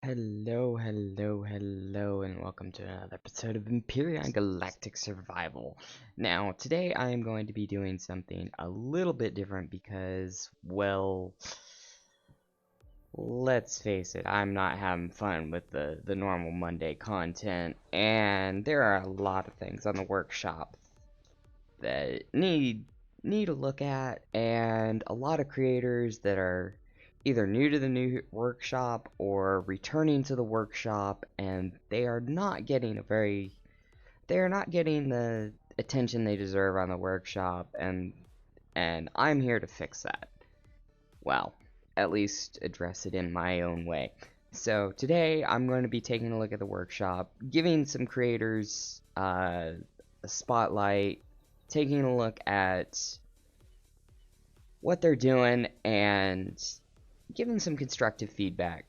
Hello, and welcome to another episode of Imperion Galactic Survival. Now, today I am going to be doing something a little bit different because, well, let's face it, I'm not having fun with the normal Monday content, and there are a lot of things on the workshop that need a look at, and a lot of creators that are either new to the new workshop or returning to the workshop, and they are not getting the attention they deserve on the workshop, and I'm here to fix that. Well, at least address it in my own way. So today I'm going to be taking a look at the workshop, giving some creators a spotlight, taking a look at what they're doing, and giving some constructive feedback.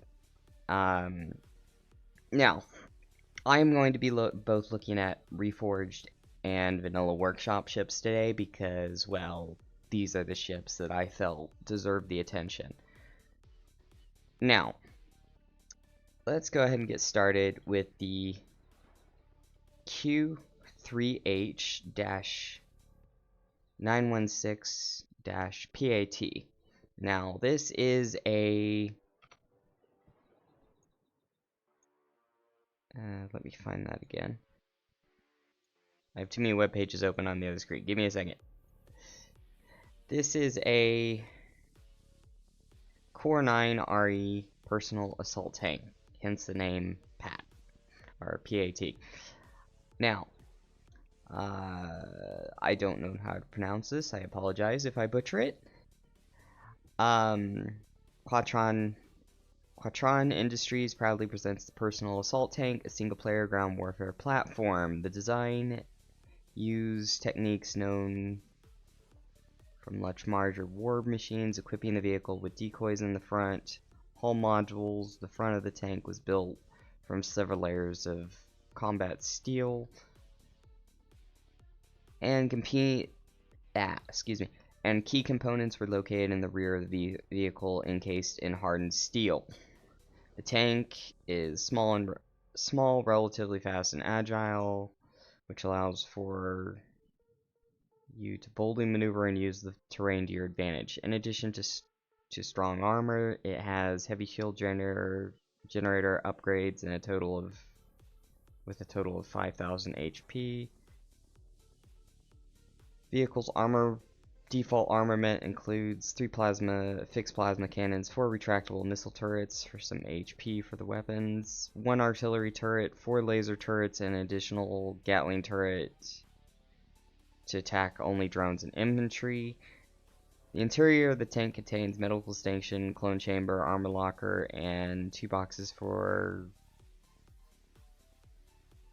Now, I'm going to be both looking at Reforged and Vanilla Workshop ships today because, well, these are the ships that I felt deserve the attention. Now, let's go ahead and get started with the Q3H-916-PAT. Now, this is a... let me find that again. I have too many web pages open on the other screen. Give me a second. This is a Core 9 RE personal assault tank, hence the name PAT, or PAT. Now, I don't know how to pronounce this. I apologize if I butcher it. Quatron Industries proudly presents the personal assault tank, a single-player ground warfare platform. The design used techniques known from much larger war machines, equipping the vehicle with decoys in the front, hull modules. The front of the tank was built from several layers of combat steel, and key components were located in the rear of the vehicle, encased in hardened steel. The tank is small, relatively fast and agile, which allows for you to boldly maneuver and use the terrain to your advantage. In addition to strong armor, it has heavy shield generator upgrades and with a total of 5,000 HP. Vehicle's default armament includes 3 fixed plasma cannons, 4 retractable missile turrets for some HP for the weapons, 1 artillery turret, 4 laser turrets, and an additional Gatling turret to attack only drones and infantry. The interior of the tank contains medical station, clone chamber, armor locker, and 2 boxes for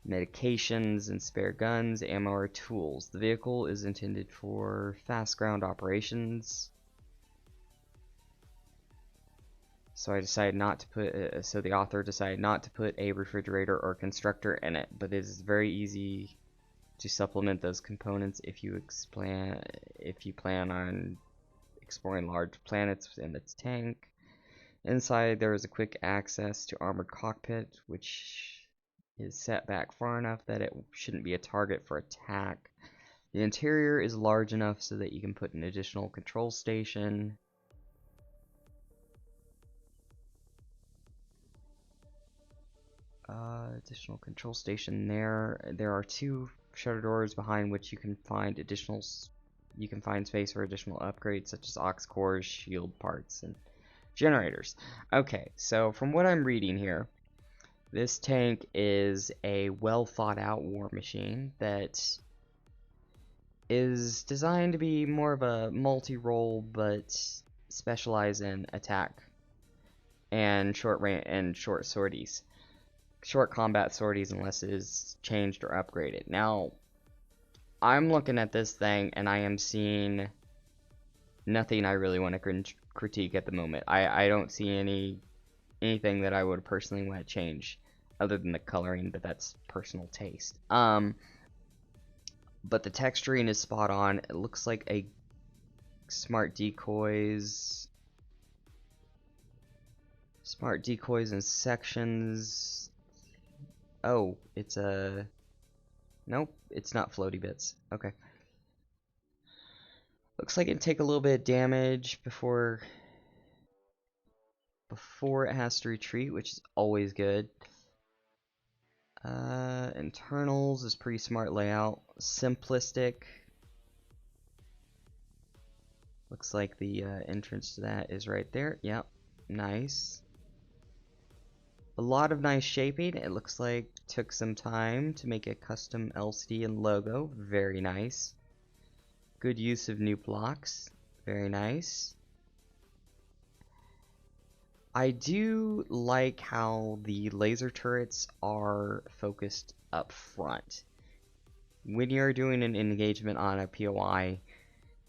medications and spare guns, ammo, or tools. The vehicle is intended for fast ground operations. So the author decided not to put a refrigerator or constructor in it, but it is very easy to supplement those components if you plan on exploring large planets within its tank. Inside there is a quick access to armored cockpit, which is set back far enough that it shouldn't be a target for attack. The interior is large enough so that you can put an additional control station. Additional control station there. There are 2 shutter doors behind which you can find space for additional upgrades such as aux cores, shield parts, and generators. Okay, so from what I'm reading here, this tank is a well thought out war machine that is designed to be more of a multi-role, but specialize in attack and short combat sorties unless it is changed or upgraded. Now, I'm looking at this thing and I am seeing nothing I really want to critique at the moment. I don't see anything that I would personally want to change other than the coloring, but that's personal taste. But the texturing is spot on. It looks like a smart decoys Smart decoys and sections. Oh, it's a... Nope, it's not floaty bits. Okay. Looks like it'd take a little bit of damage before it has to retreat, which is always good. Internals is pretty smart layout. Simplistic. Looks like the entrance to that is right there. Yep, nice. A lot of nice shaping. It looks like took some time to make a custom LCD and logo. Very nice. Good use of new blocks. Very nice. I do like how the laser turrets are focused up front. When you're doing an engagement on a POI,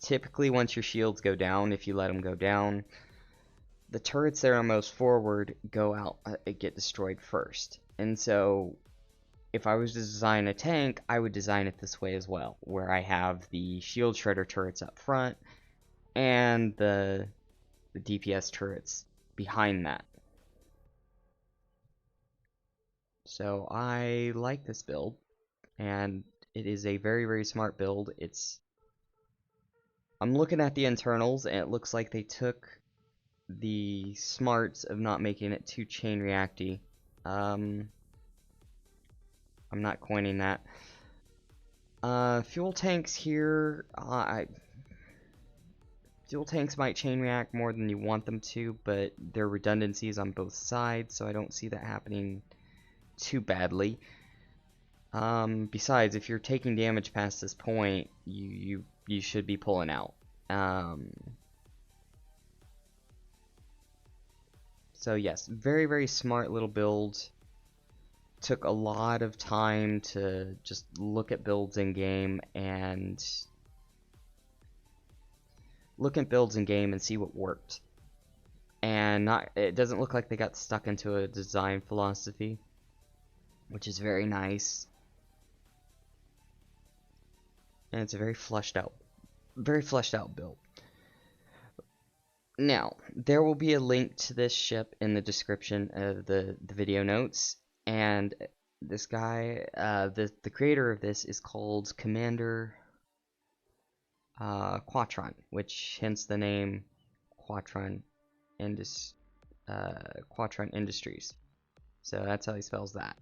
typically once your shields go down, if you let them go down, the turrets that are most forward go out, get destroyed first. And so if I was to design a tank, I would design it this way as well, where I have the shield shredder turrets up front and the DPS turrets behind that. So I like this build, and it is a very, very smart build. I'm looking at the internals, and it looks like they took the smarts of not making it too chain reacty. I'm not coining that. Fuel tanks here, fuel tanks might chain react more than you want them to, but there are redundancies on both sides, so I don't see that happening too badly. Besides, if you're taking damage past this point, you should be pulling out. So yes, very, very smart little build. Took a lot of time to just look at builds in game and see what worked. And it doesn't look like they got stuck into a design philosophy, which is very nice. And it's a very fleshed out build. Now, there will be a link to this ship in the description of the video notes, and this guy, the creator of this is called Commander Quatron, which hence the name Quatron Industries. So that's how he spells that.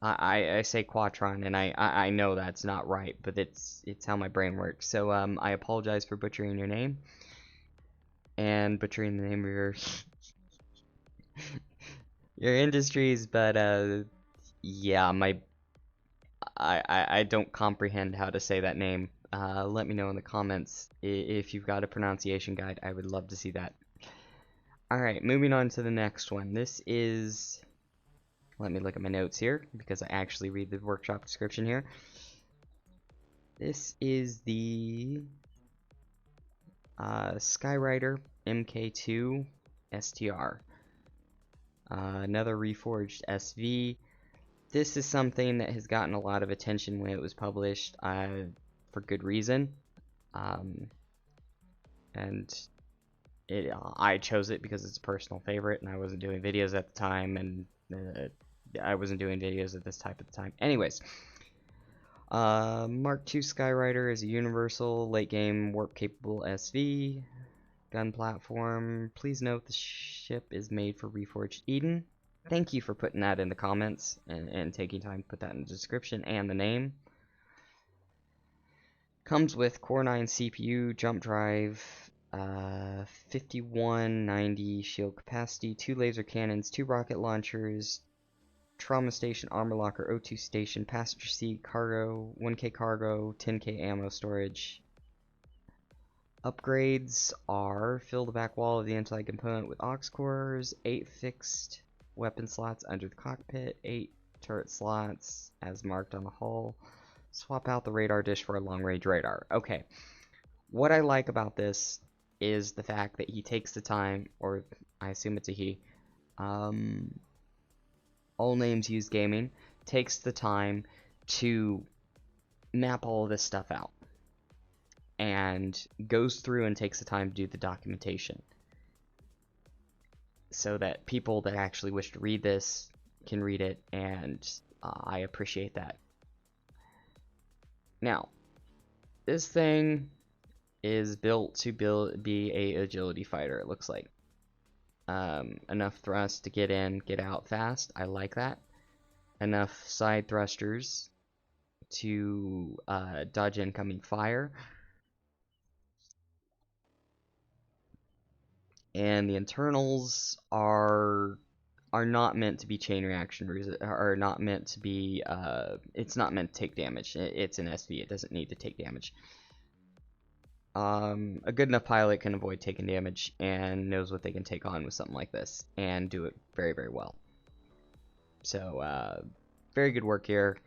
I say Quatron, and I know that's not right, but it's how my brain works. So I apologize for butchering your name and butchering the name of your your industries, but yeah, I don't comprehend how to say that name. Let me know in the comments if you've got a pronunciation guide. I would love to see that. Alright, moving on to the next one. This is... Let me look at my notes here, because I actually read the workshop description here. This is the Skyrider MK2 STR. Another reforged SV. This is something that has gotten a lot of attention when it was published, for good reason. And I chose it because it's a personal favorite, and I wasn't doing videos at the time, and I wasn't doing videos at this type at the time. Anyways, Mark II Skyrider is a universal late game warp capable SV gun platform. Please note the ship is made for Reforged Eden. Thank you for putting that in the comments and taking time to put that in the description and the name. Comes with Core 9 CPU, jump drive, 5190 shield capacity, 2 laser cannons, 2 rocket launchers, trauma station, armor locker, O2 station, passenger seat, cargo, 1K cargo, 10K ammo storage. Upgrades are fill the back wall of the inside component with aux cores, 8 fixed weapon slots under the cockpit, 8 turret slots as marked on the hull. Swap out the radar dish for a long-range radar. Okay, what I like about this is the fact that he takes the time, or I assume it's a he, all names used gaming, takes the time to map all of this stuff out. and goes through and takes the time to do the documentation, so that people that actually wish to read this can read it, and I appreciate that. Now, this thing is built to be a agility fighter, it looks like. Enough thrust to get in, get out fast, I like that. Enough side thrusters to dodge incoming fire. And the internals are not meant to be chain reaction, are not meant to be, it's not meant to take damage. It's an SV, it doesn't need to take damage. A good enough pilot can avoid taking damage and knows what they can take on with something like this and do it very, very well. So, very good work here.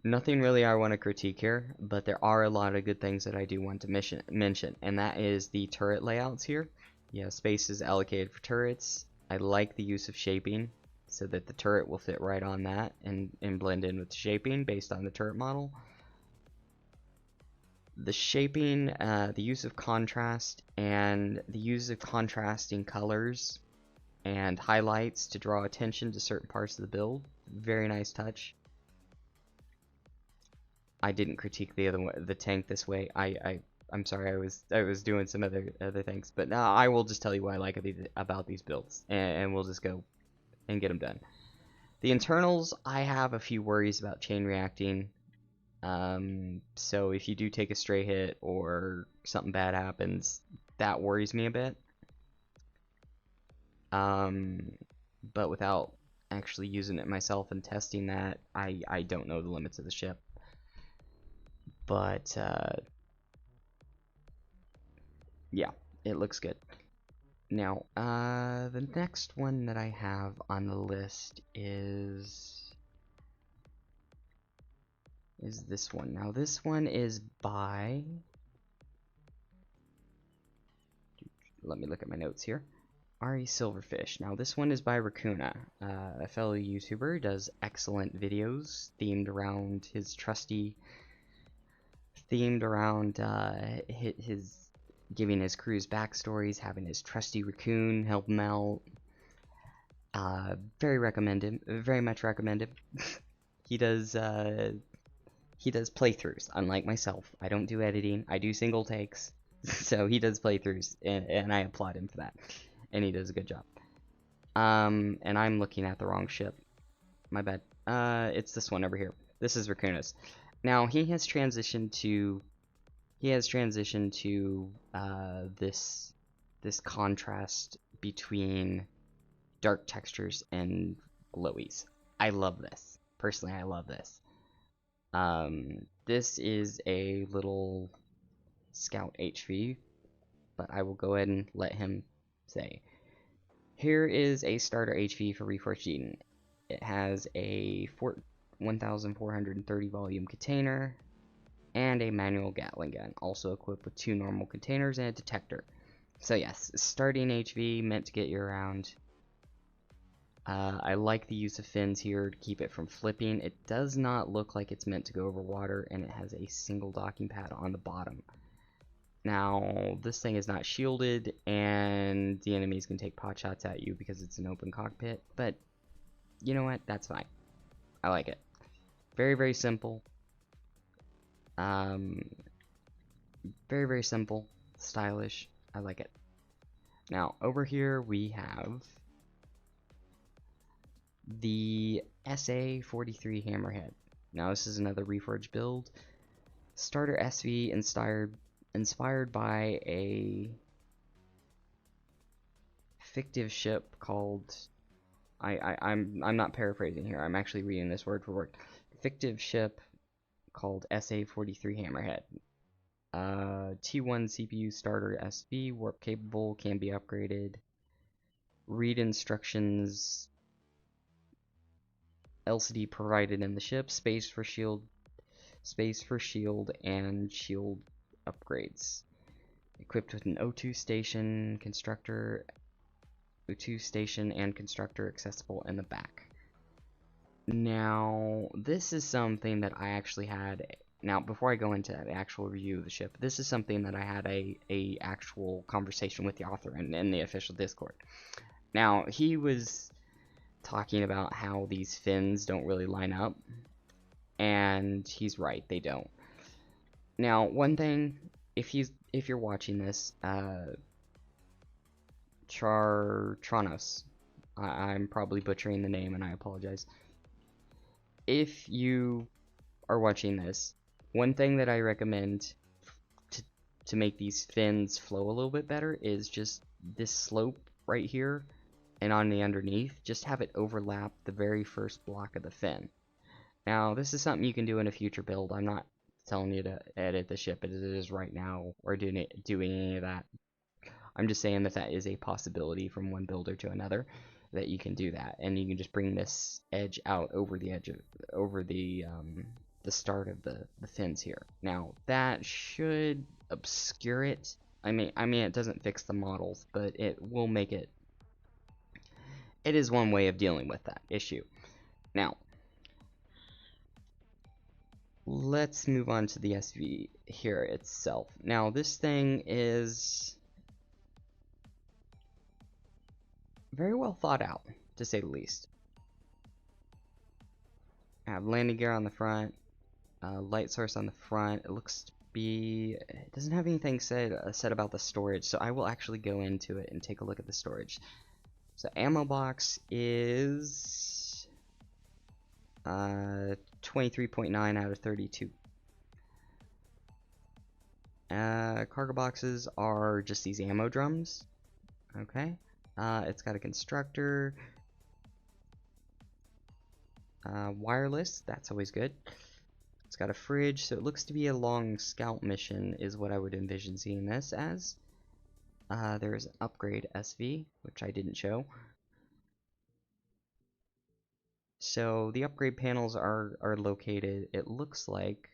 Nothing really I want to critique here, but there are a lot of good things that I do want to mention, and that is the turret layouts here. Yeah, space is allocated for turrets. I like the use of shaping so that the turret will fit right on that and blend in with the shaping based on the turret model. The shaping, the use of contrast, and the use of contrasting colors and highlights to draw attention to certain parts of the build. Very nice touch. I didn't critique the tank this way. I'm sorry, I was doing some other things, but now I will just tell you what I like about these builds, and we'll just go and get them done. The internals, I have a few worries about chain reacting. So if you do take a stray hit or something bad happens, that worries me a bit. But without actually using it myself and testing that, I don't know the limits of the ship. But yeah, it looks good. Now, the next one that I have on the list is this one. Now, this one is by, let me look at my notes here, Ari Silverfish. Now, this one is by Raccoona, a fellow YouTuber, does excellent videos themed around his trusty, his giving his crew's backstories, having his trusty raccoon help him out. Very recommended, very much recommended. He does playthroughs, unlike myself. I don't do editing, I do single takes. So he does playthroughs, and I applaud him for that. And he does a good job. And I'm looking at the wrong ship. My bad. It's this one over here. This is Raccoonus. Now, he has transitioned to this contrast between dark textures and glowies. I love this. Personally, I love this. This is a little Scout HV, but I will go ahead and let him say. Here is a starter HV for Reforged Eden. It has a 1,430 volume container and a manual Gatling gun, also equipped with 2 normal containers and a detector. So yes, starting HV, meant to get you around. I like the use of fins here to keep it from flipping. It does not look like it's meant to go over water, and it has a single docking pad on the bottom. Now, this thing is not shielded, and the enemies can take pot shots at you because it's an open cockpit, but you know what? That's fine. I like it. Very, very simple. Very, very simple. Stylish. I like it. Now, over here we have the SA-43 Hammerhead. Now, this is another Reforged build. Starter SV inspired by a fictive ship called, I'm not paraphrasing here, I'm actually reading this word for word. Fictive ship called SA-43 Hammerhead. T1 CPU starter SV, warp capable, can be upgraded. Read instructions, LCD provided in the ship, space for shield and shield upgrades. Equipped with an O2 station, and constructor accessible in the back. Now, this is something that I actually had Now, before I go into the actual review of the ship, this is something that I had a actual conversation with the author in the official Discord. Now, he was talking about how these fins don't really line up, and he's right, they don't. Now, one thing, if you're watching this, Tronos, I'm probably butchering the name, and I apologize. If you are watching this, one thing that I recommend to make these fins flow a little bit better is just this slope right here and on the underneath, just have it overlap the very first block of the fin. Now, this is something you can do in a future build. I'm not telling you to edit the ship as it is right now or doing any of that. I'm just saying that that is a possibility from one builder to another, that you can do that, and you can just bring this edge out over the edge of the start of the fins here. Now that should obscure it. I mean it doesn't fix the models, but it will make it. It is one way of dealing with that issue. Now, let's move on to the SV here itself. Now, this thing is very well thought out, to say the least. I have landing gear on the front, light source on the front. It looks to be, it doesn't have anything said about the storage, so I will actually go into it and take a look at the storage. So ammo box is 23.9 out of 32. Cargo boxes are just these ammo drums. Okay. It's got a constructor. Wireless, that's always good. It's got a fridge, so it looks to be a long scout mission is what I would envision seeing this as. There's an upgrade SV, which I didn't show. So the upgrade panels are located, it looks like,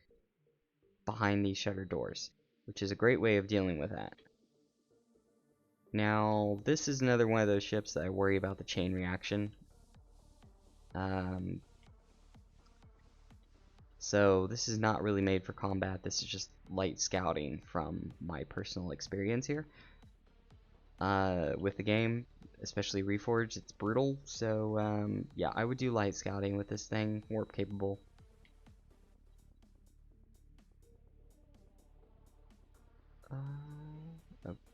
behind these shutter doors, which is a great way of dealing with that. Now, this is another one of those ships that I worry about the chain reaction. So this is not really made for combat, this is just light scouting from my personal experience here. With the game, especially Reforged, it's brutal, so yeah, I would do light scouting with this thing, warp capable.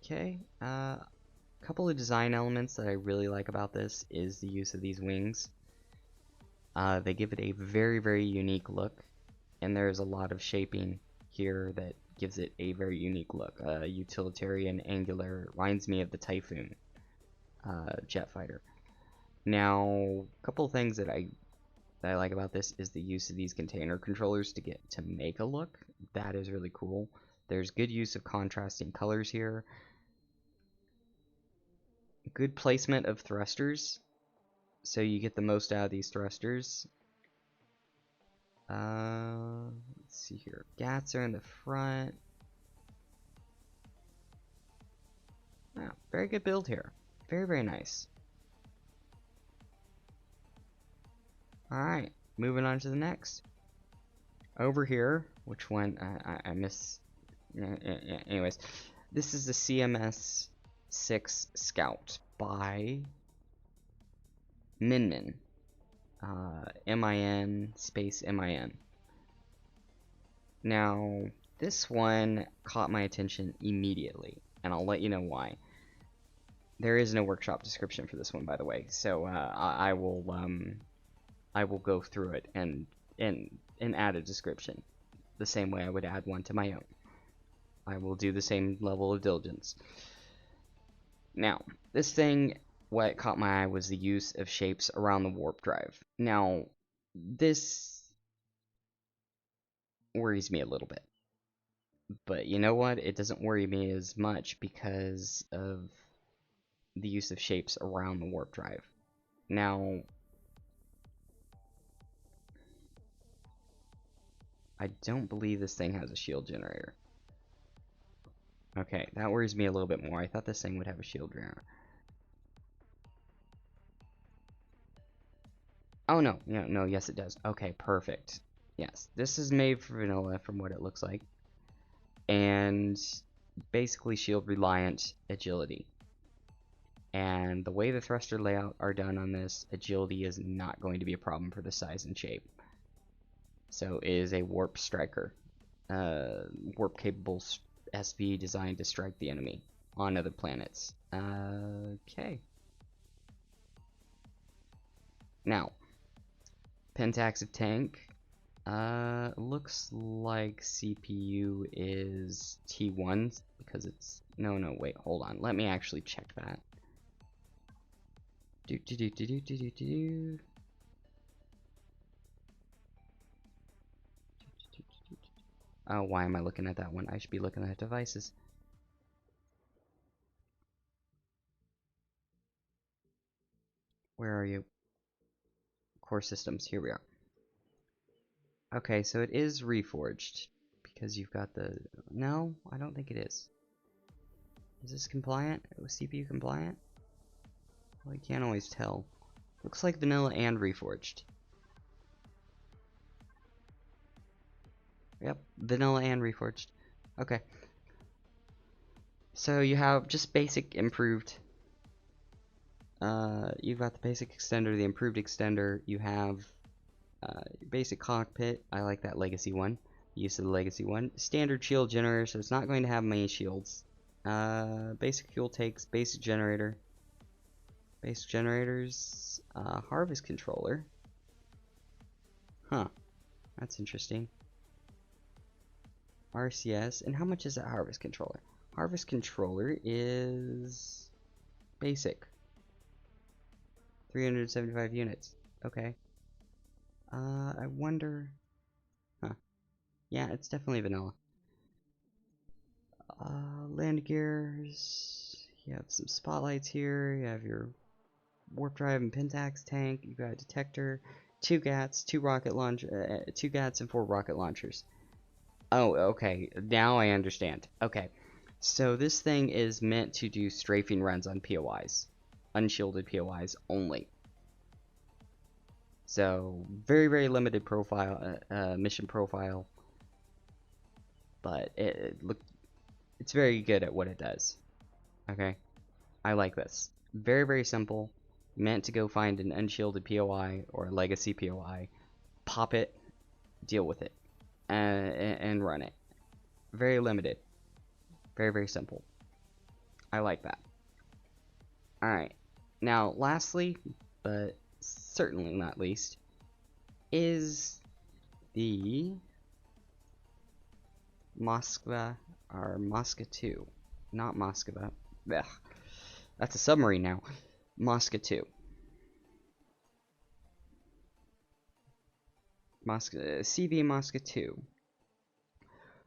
Okay, couple of design elements that I really like about this is the use of these wings. They give it a very, very unique look, and there's a lot of shaping here that gives it a very unique look. Utilitarian, angular, reminds me of the Typhoon jet fighter. Now, a couple of things that I like about this is the use of these container controllers to make a look. That is really cool. There's good use of contrasting colors here. Good placement of thrusters, so you get the most out of these thrusters. Let's see here. Gats are in the front. Wow, very good build here. Very, very nice. Alright, moving on to the next. Over here, which one? I miss. Anyways, this is the CMS 6 Scout by Min. MIN space MIN. Now, this one caught my attention immediately, and I'll let you know why. There is no workshop description for this one, by the way, so I will go through it and add a description the same way I would add one to my own. I will do the same level of diligence. Now, this thing, what caught my eye was the use of shapes around the warp drive. Now, this worries me a little bit. But you know what? It doesn't worry me as much because of the use of shapes around the warp drive. Now, I don't believe this thing has a shield generator. Okay, that worries me a little bit more. I thought this thing would have a shield generator. Oh, no, yes it does. Okay, perfect. Yes, this is made for vanilla from what it looks like. And basically shield reliant agility. And the way the thruster layout are done on this, agility is not going to be a problem for the size and shape. So it is a warp striker. Warp capable SV designed to strike the enemy on other planets. Okay. Now, Pentax tank. Looks like CPU is T1 because it's no, wait, hold on. Let me actually check that. Oh, why am I looking at that one? I should be looking at devices. Where are you? Core systems. Here we are. Okay, so it is reforged because you've got the. No, I don't think it is. Is this compliant? Was CPU compliant? Well, you can't always tell. Looks like vanilla and reforged. Yep, vanilla and reforged. Okay. So you have just basic improved. You've got the basic extender, the improved extender. You have basic cockpit. I like that legacy one. Use of the legacy one. Standard shield generator, so it's not going to have many shields. Basic fuel takes, basic generator. Basic generators. Harvest controller. Huh. That's interesting. RCS. And how much is that harvest controller? Harvest controller is basic. 375 units. Okay. I wonder. Huh. Yeah, it's definitely vanilla. Land gears. You have some spotlights here. You have your warp drive and Pentax tank. You got a detector, 2 GATs, 2 rocket launch, 2 GATs and 4 rocket launchers. Oh, okay. Now I understand. Okay. So this thing is meant to do strafing runs on POIs, unshielded POIs only. So very limited profile, mission profile, but it's very good at what it does. Okay, I like this. Very simple, meant to go find an unshielded POI or a legacy POI, pop it, deal with it, and run it. Very limited, very simple. I like that. All right, now lastly, but certainly not least, is the Moskva, or Mosca 2. Not Moskva. Ugh. That's a submarine now. Mosca 2. CV Mosca 2.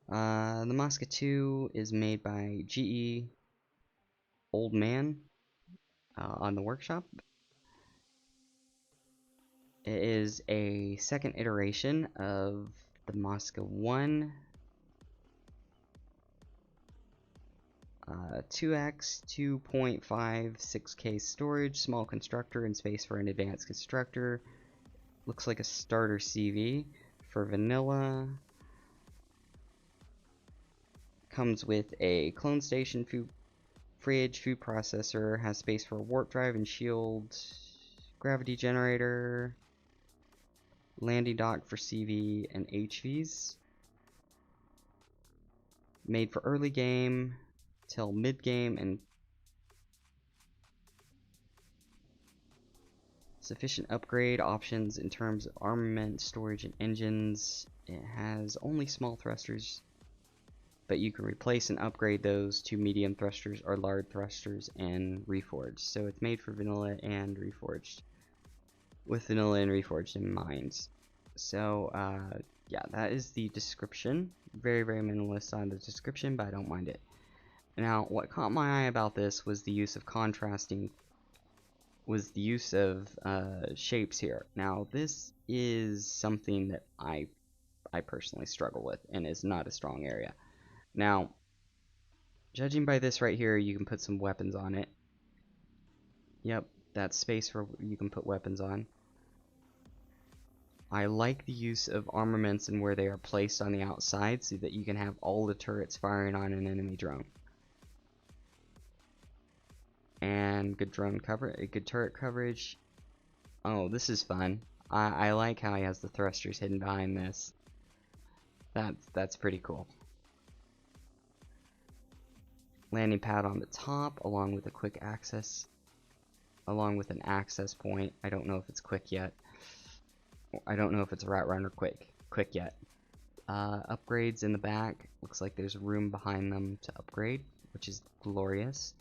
The Mosca 2 is made by GE Old Man on the workshop. It is a second iteration of the Mosca 1. 2x 2.56k storage, small constructor, and space for an advanced constructor. Looks like a starter CV for vanilla. Comes with a clone station, fridge, food processor, has space for a warp drive and shield, gravity generator, landing dock for CV and HVs. Made for early game till mid game and sufficient upgrade options in terms of armament, storage, and engines. It has only small thrusters, but you can replace and upgrade those to medium thrusters or large thrusters and reforged. So it's made for vanilla and reforged, with vanilla and reforged in mind. So yeah, that is the description. Very minimalist on the description, but I don't mind it. Now, what caught my eye about this was the use of contrasting, was the use of shapes here. Now, this is something that I personally struggle with and is not a strong area. Now, judging by this right here, you can put some weapons on it. Yep, that's space for you can put weapons on. I like the use of armaments and where they are placed on the outside so that you can have all the turrets firing on an enemy drone. And good drone cover, good turret coverage. Oh, this is fun. I like how he has the thrusters hidden behind this. That's pretty cool. Landing pad on the top, along with a quick access, along with an access point. I don't know if it's quick yet. I don't know if it's route runner quick yet. Upgrades in the back. Looks like there's room behind them to upgrade, which is glorious.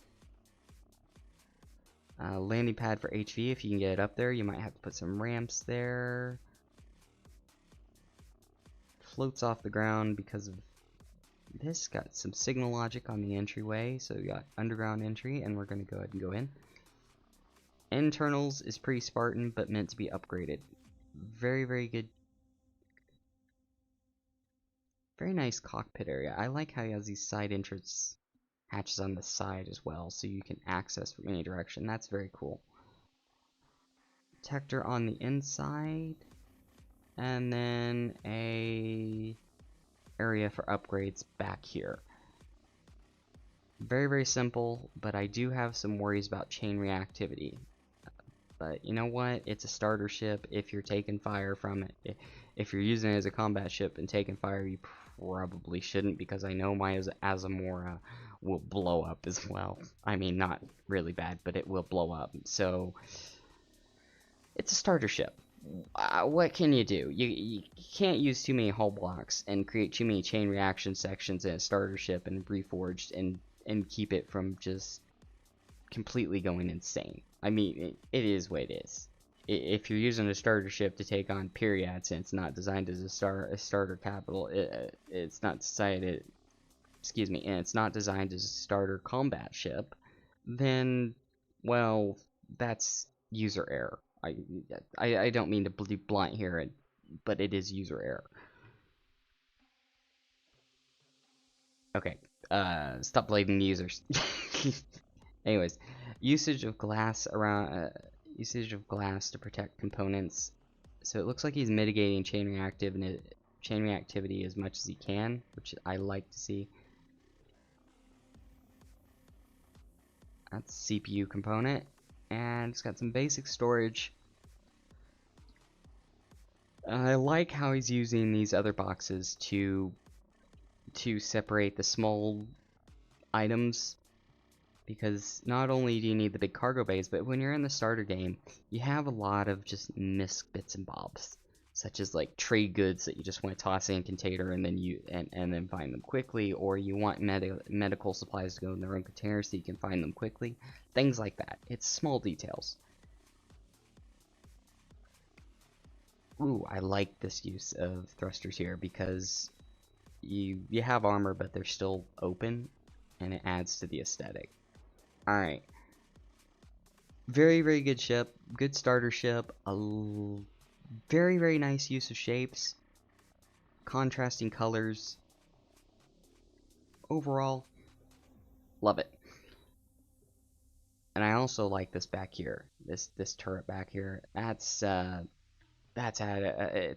Landing pad for HV, if you can get it up there. You might have to put some ramps there. Floats off the ground because of this. Got some signal logic on the entryway, so we got underground entry, and we're going to go ahead and go in. Internals is pretty Spartan, but meant to be upgraded. Very, very good. Very nice cockpit area. I like how he has these side entrance hatches on the side as well, so you can access from any direction. That's very cool. Detector on the inside, and then a area for upgrades back here. Very, very simple, but I do have some worries about chain reactivity. But you know what? It's a starter ship. If you're taking fire from it, if you're using it as a combat ship and taking fire, you probably shouldn't, because I know my Azamora will blow up as well. I mean, not really bad, but it will blow up. So it's a starter ship. What can you do? You can't use too many hull blocks and create too many chain reaction sections in a starter ship and reforged and keep it from just completely going insane. I mean, it is what it is. If you're using a starter ship to take on Periads and it's not designed as a starter capital, it's not decided. Excuse me, and it's not designed as a starter combat ship, then, well, that's user error. I don't mean to be blunt here, but it is user error. Okay, stop blaming users. Anyways, usage of glass to protect components. So it looks like he's mitigating chain reactivity as much as he can, which I like to see. That's CPU component, and it's got some basic storage. I like how he's using these other boxes to separate the small items, because not only do you need the big cargo bays, but when you're in the starter game, you have a lot of just missed bits and bobs, such as like trade goods that you just want to toss in a container and then find them quickly, or you want medical supplies to go in their own container so you can find them quickly. Things like that. It's small details. Ooh, I like this use of thrusters here because you have armor, but they're still open, and it adds to the aesthetic. Alright. Very, very good ship. Good starter ship. Very, very nice use of shapes. Contrasting colors. Overall, love it. And I also like this back here. This turret back here. It's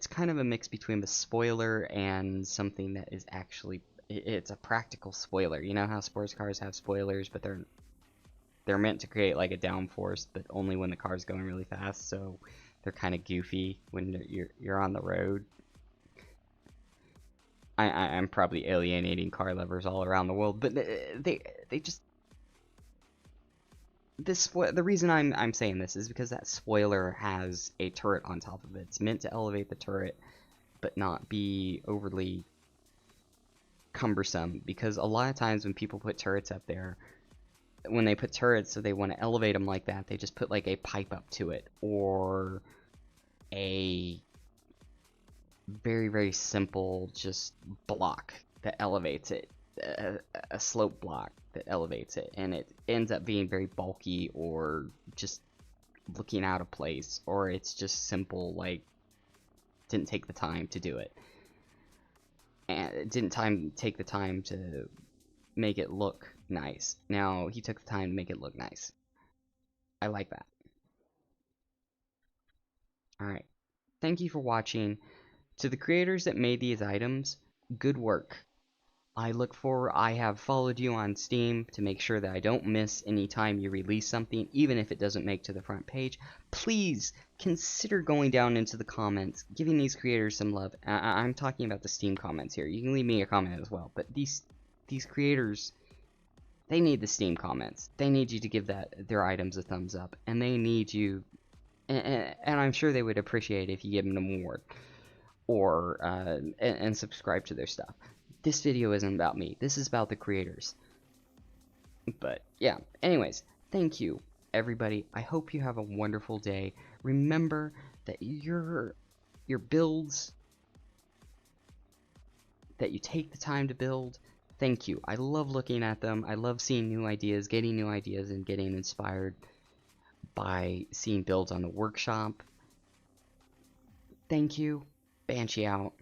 kind of a mix between the spoiler and something that is actually, it's a practical spoiler. You know how sports cars have spoilers, but they're meant to create like a downforce, but only when the car's going really fast, so they're kind of goofy when you're on the road. I'm probably alienating car lovers all around the world, but they just, the reason I'm saying this is because that spoiler has a turret on top of it. It's meant to elevate the turret, but not be overly cumbersome, because a lot of times when people put turrets up there, when they put turrets, so they want to elevate them like that, they just put like a pipe up to it, or a very, very simple just block that elevates it, a slope block that elevates it, and it ends up being very bulky or just looking out of place, or it's just simple, like didn't take the time to do it, and it didn't take the time to make it look nice. Now he took the time to make it look nice. I like that. All right. thank you for watching. To the creators that made these items, good work. I have followed you on Steam to make sure that I don't miss any time you release something, even if it doesn't make to the front page. Please consider going down into the comments, giving these creators some love. I'm talking about the Steam comments here. You can leave me a comment as well, but these creators, they need the Steam comments. They need you to give their items a thumbs up, and they need you, and I'm sure they would appreciate if you give them an award or and subscribe to their stuff. This video isn't about me. This is about the creators. But yeah, anyways, thank you, everybody. I hope you have a wonderful day. Remember that your builds that you take the time to build, thank you. I love looking at them. I love seeing new ideas, getting new ideas, and getting inspired by seeing builds on the workshop. Thank you. Banshee out.